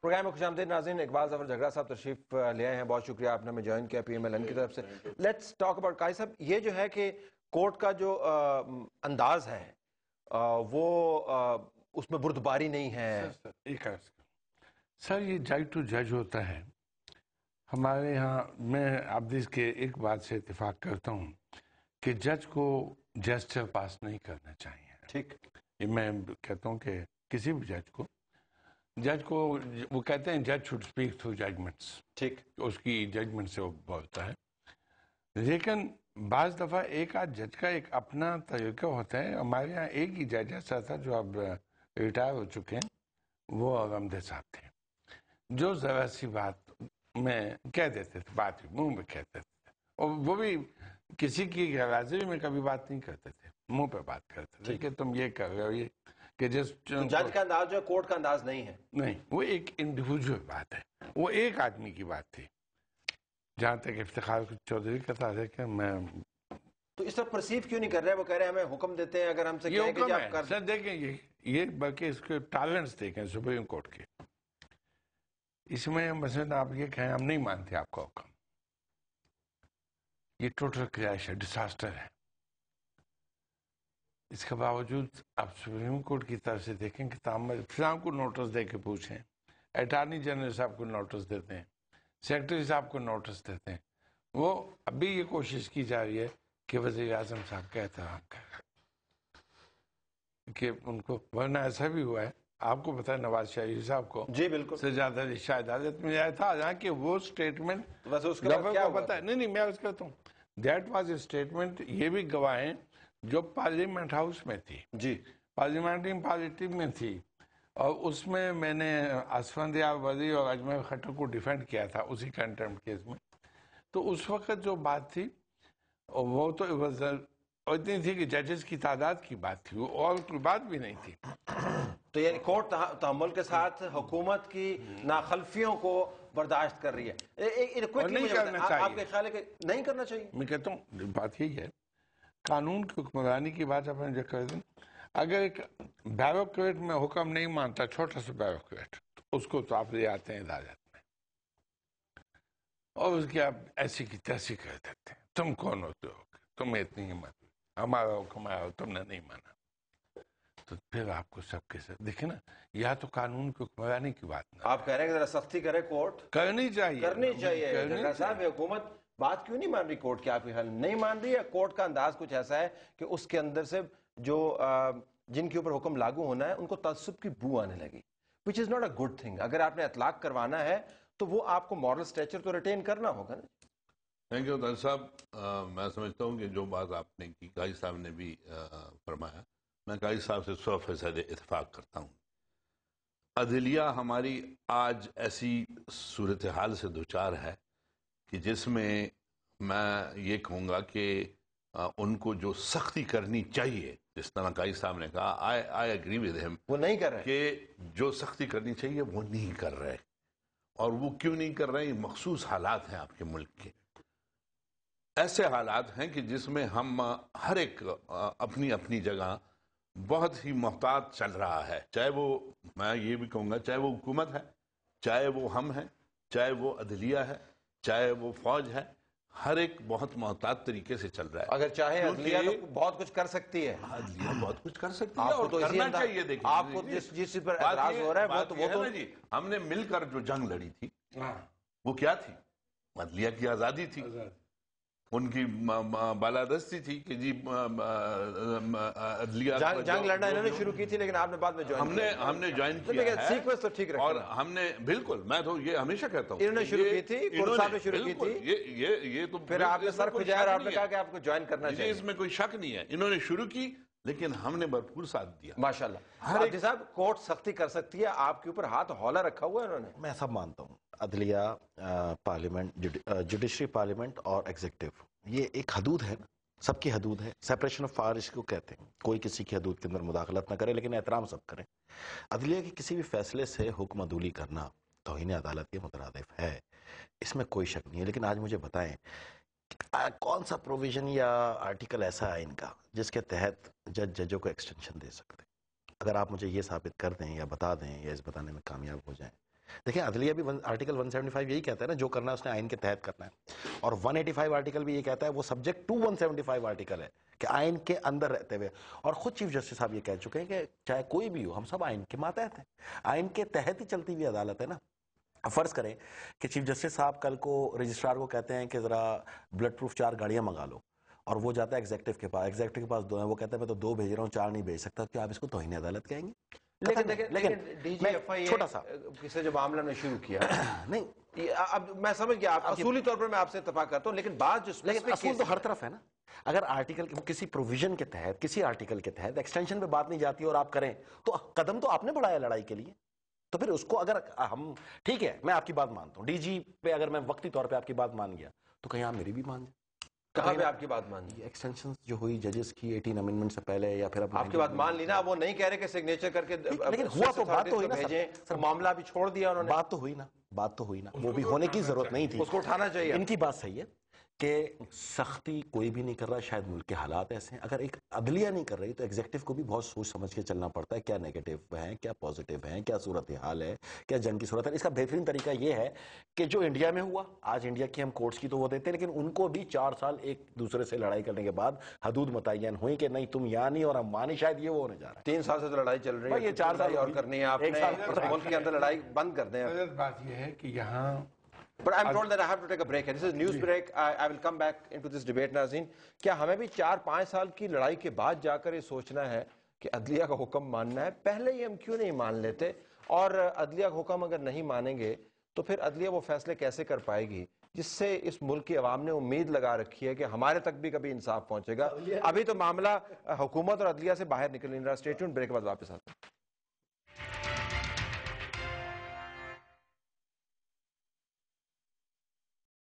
Programme میں خوش آمدید ناظرین. اقبال ظفر جھگڑا صاحب تشریف لے آئے ہیں. بہت شکریہ آپ نے ہمیں جوائن کیا پی ایم ایل این کی طرف سے. لیٹس ٹاک اباؤٹ قاضی صاحب. یہ جو ہے کہ کورٹ کا جو انداز ہے وہ اس میں بردباری نہیں ہے. سر یہ جج ٹو جج ہوتا ہے ہمارے یہاں. میں عبدیس کے ایک بات سے اتفاق کرتا ہوں کہ جج کو جسٹر پاس نہیں کرنا چاہیے. ٹھیک. میں کہتا ہوں کہ کسی بھی جج کو وہ کہتے ہیں جج شوڈ اسپیک تھرو ججمنٹس. ٹھیک. اس کی ججمنٹ سے وہ بولتا ہے. لیکن بعض دفعہ ایک آدھ جج کا ایک اپنا طریقہ ہوتا ہے. ہمارے یہاں ایک ہی جج ایسا تھا جو اب ریٹائر ہو چکے ہیں, وہ غمدے صاحب تھے, جو ذرا سی بات میں کہہ دیتے تھے, بات منہ میں کہتے تھے, اور وہ بھی کسی کی حاضری میں کبھی بات نہیں کرتے تھے, منہ پہ بات کرتے تھے کہ تم یہ کر رہے ہو. یہ کہ جج کا انداز جو ہے کورٹ کا انداز نہیں ہے. نہیں, وہ ایک انڈیویجول بات ہے, وہ ایک آدمی کی بات تھی. جہاں تک افتخار چودھری کا تھا کہ میں تو اس طرح پرسیو کیوں نہیں کر رہے؟ وہ کہہ رہے ہیں ہمیں حکم دیتے ہیں, اگر ہم سے کہیں کہ آپ کر. سر دیکھیں یہ بلکہ اس کے ٹالنٹس دیکھیں سپریم کورٹ کے. اس میں مثلا آپ یہ کہیں ہم نہیں مانتے آپ کا حکم, یہ ٹوٹل کریش ہے, ڈساسٹر ہے. اس کے باوجود آپ سپریم کورٹ کی طرف سے دیکھیں کہ فلاں کو نوٹس دے کے پوچھیں, اٹارنی جنرل صاحب کو نوٹس دیتے ہیں, سیکرٹری صاحب کو نوٹس دیتے ہیں. وہ ابھی یہ کوشش کی جا رہی ہے کہ وزیر اعظم صاحب کا احترام کریں کہ ان کو, ورنہ ایسا بھی ہوا ہے آپ کو پتہ ہے نواز شریف صاحب کو جی بالکل سجادہ رشا عدالت میں آیا تھا, حالانکہ وہ اسٹیٹمنٹ بس اس کے بعد کیا ہوا؟ پتہ ہے نہیں میں اس کہتا ہوں دیٹ واز اے اسٹیٹمنٹ. یہ بھی گواہ ہیں جو پارلیمنٹ ہاؤس میں تھی, جی پارلیمنٹری پارٹی میں تھی, اور اس میں نے اسفندیار ولی اور اجمل خٹر کو ڈیفینڈ کیا تھا اسی کنٹمپٹ کیس میں. تو اس وقت جو بات تھی وہ تو اتنی تھی کہ ججز کی تعداد کی بات تھی, وہ اور کوئی بات بھی نہیں تھی. تو یعنی کورٹ تحمل کے ساتھ حکومت کی ناخلفیوں کو برداشت کر رہی ہے. نہیں کرنا چاہیے. آپ کے خیال ہے کہ نہیں کرنا چاہیے؟ میں کہتا ہوں بات یہی ہے, قانون کی حکمرانی کی بات اپنے جو کر دیں. اگر ایک بیوروکریٹ میں حکم نہیں مانتا, چھوٹا سا بیوروکریٹ, اس کو تو آپ لے آتے ہیں عدالت میں اور اس کی آپ ایسی کی تیسی کر دیتے ہیں. تم کون ہوتے ہو, تمہیں اتنی ہمت, ہمارا حکم آیا تم نے نہیں مانا. تو پھر آپ کو سب کے ساتھ دیکھیں نا, یا تو قانون کی حکمرانی کی بات نہ آپ کہہ رہے ہیں کہ ذرا سختی کرے کورٹ. کرنی چاہیے. جھگڑا صاحب حکومت بات کیوں نہیں مان رہی کورٹ کی؟ آپ کے خیال نہیں مان رہی ہے؟ کورٹ کا انداز کچھ ایسا ہے کہ اس کے اندر سے جو جن کے اوپر حکم لاگو ہونا ہے ان کو تعصب کی بو آنے لگی, which is not a good thing. اگر آپ نے اطلاق کروانا ہے تو وہ آپ کو مورل سٹیچر تو ریٹین کرنا ہوگا نا. تھینک یو طاہر صاحب. میں سمجھتا ہوں کہ جو بات آپ نے کی, قاضی صاحب نے بھی فرمایا, میں قاضی صاحب سے 100% اتفاق کرتا ہوں. عدلیہ ہماری آج ایسی صورتحال سے دوچار ہے کہ جس میں میں یہ کہوں گا کہ ان کو جو سختی کرنی چاہیے, جس طرح قاضی صاحب نے کہا, آئی ایگری ود ہم, وہ نہیں کر رہے کہ جو سختی کرنی چاہیے وہ نہیں کر رہے. اور وہ کیوں نہیں کر رہے؟ یہ مخصوص حالات ہیں آپ کے ملک کے. ایسے حالات ہیں کہ جس میں ہم ہر ایک اپنی اپنی جگہ بہت ہی محتاط چل رہا ہے. چاہے وہ, میں یہ بھی کہوں گا, چاہے وہ حکومت ہے, چاہے وہ ہم ہیں, چاہے وہ عدلیہ ہے, چاہے وہ فوج ہے, ہر ایک بہت محتاط طریقے سے چل رہا ہے. اگر چاہے عدلیہ تو بہت کچھ کر سکتی ہے. عدلیہ بہت کچھ کر سکتی ہے آپ کو اور تو کرنا چاہیے. دیکھیں آپ کو جس چیز پر اعتراض ہو رہا ہے وہ تو جی, ہم نے مل کر جو جنگ لڑی تھی وہ کیا تھی؟ عدلیہ کی آزادی تھی, ان کی بالادستی تھی کہ جی عدلیہ جنگ لڑنا انہوں نے شروع کی تھی, لیکن آپ نے بعد میں جوائن کیا. ہم نے جوائن کیا ہے سیکوینس تو ٹھیک رکھا, اور ہم نے بالکل, میں تو یہ ہمیشہ کہتا ہوں انہوں نے شروع کی تھی, کورٹ صاحب نے شروع کی تھی, یہ تو پھر آپ نے سر کھجایا اور آپ نے کہا کہ آپ کو جوائن کرنا چاہیے. اس میں کوئی شک نہیں ہے, انہوں نے شروع کی لیکن ہم نے بھرپور ساتھ دیا. ماشاءاللہ. حاجی صاحب کورٹ سختی کر سکتی ہے, آپ کے اوپر ہاتھ ہولا رکھا ہوا ہے انہوں نے. میں سب مانتا ہوں, عدلیہ, پارلیمنٹ, جوڈیشری, پارلیمنٹ اور ایگزیکٹو, یہ ایک حدود ہے نا, سب کی حدود ہے. سیپریشن آف پاور اس کو کہتے ہیں, کوئی کسی کی حدود کے اندر مداخلت نہ کرے لیکن احترام سب کریں. عدلیہ کے کسی بھی فیصلے سے حکم عدولی کرنا توہین عدالت کے مترادف ہے, اس میں کوئی شک نہیں ہے. لیکن آج مجھے بتائیں کون سا پروویژن یا آرٹیکل ایسا ہے ان کا جس کے تحت ججوں کو ایکسٹینشن دے سکتے؟ اگر آپ مجھے یہ ثابت کر دیں یا بتا دیں یا اس بتانے میں کامیاب ہو جائیں دیکھیں عدلیہ بھی آرٹیکل 175 یہی کہتا ہے نا جو کرنا ہے اس نے آئین کے تحت کرنا ہے, اور 185 آرٹیکل بھی یہ کہتا ہے وہ سبجیکٹ ٹو 175 آرٹیکل ہے کہ آئین کے اندر رہتے ہوئے. اور خود چیف جسٹس صاحب یہ کہہ چکے ہیں کہ چاہے کوئی بھی ہو ہم سب آئین کے ماتحت ہیں, آئین کے تحت ہی چلتی ہوئی عدالت ہے نا. اب فرض کریں کہ چیف جسٹس صاحب کل کو رجسٹرار کو کہتے ہیں کہ ذرا بلڈ پروف 4 گاڑیاں منگا لو, اور وہ جاتا ہے ایگزیکٹو کے پاس, ایگزیکٹو کے پاس 2 ہیں, وہ کہتا ہے میں تو 2 بھیج رہا ہوں 4 نہیں بھیج سکتا, کیا آپ اس کو توہین عدالت کہیں گے؟ لیکن ڈی جی ایف آئی چھوٹا سا سے جو معاملہ نے شروع کیا نہیں, اب میں سمجھ گیا, اصولی طور پر میں آپ سے اتفاق کرتا ہوں, لیکن بعض جو لیکن اصول تو ہر طرف ہے نا. اگر آرٹیکل کسی پروویژن کے تحت کسی آرٹیکل کے تحت ایکسٹینشن پہ بات نہیں جاتی اور آپ کریں تو قدم تو آپ نے بڑھایا لڑائی کے لیے, تو پھر اس کو اگر ہم ٹھیک ہے میں آپ کی بات مانتا ہوں, ڈی جی پہ اگر میں وقتی طور پہ آپ کی بات مان گیا تو کہیں آپ میری بھی مان جائیں. کہاں پہ آپ کی بات مان لی؟ ایکسٹینشن جو ہوئی ججز کی 18 امینڈمنٹ سے پہلے یا پھر آپ کی بات مان لی نا, وہ نہیں کہہ رہے کہ سگنیچر کر کے لیکن ہوا تو بات تو ہوئی نا سر, معاملہ بھی چھوڑ دیا انہوں نے, بات تو ہوئی نا, بات تو ہوئی نا, وہ بھی ہونے کی ضرورت نہیں تھی, اس کو اٹھانا چاہیے. ان کی بات صحیح ہے کہ سختی کوئی بھی نہیں کر رہا, شاید ملک کے حالات ایسے ہیں, اگر ایک عدلیہ نہیں کر رہی تو ایگزیکٹو کو بھی بہت سوچ سمجھ کے چلنا پڑتا ہے, کیا نیگیٹو ہیں, کیا پازیٹو ہیں, کیا صورتحال ہے, کیا جنگ کی صورت ہے. اس کا بہترین طریقہ یہ ہے کہ جو انڈیا میں ہوا, آج انڈیا کی ہم کورٹس کی تو وہ دیتے ہیں, لیکن ان کو بھی 4 سال ایک دوسرے سے لڑائی کرنے کے بعد حدود متعین ہوئی کہ نہیں تم یہاں نہیں اور ہم وہاں نہیں, شاید یہ وہ ہونے جا رہا ہے. 3 سال سے تو لڑائی چل رہی ہے, یہ 4 سال اور کرنی ہے آپ نے, ملک کے اندر لڑائی بند کر دیں. بات یہ ہے کہ یہاں But I'm told that I have to take a break. This is news break. I will come back into this debate, ناظرین. کیا ہمیں بھی 4-5 سال کی لڑائی کے بعد جا کر یہ سوچنا ہے کہ عدلیہ کا حکم ماننا ہے؟ پہلے ہی ہم کیوں نہیں مان لیتے؟ اور عدلیہ کا حکم اگر نہیں مانیں گے تو پھر عدلیہ وہ فیصلے کیسے کر پائے گی جس سے اس ملک کی عوام نے امید لگا رکھی ہے کہ ہمارے تک بھی کبھی انصاف پہنچے گا؟ ابھی تو معاملہ حکومت اور عدلیہ سے باہر نکل نہیں رہا. اسٹے ٹیونڈ, بریک کے بعد واپس آتے ہیں.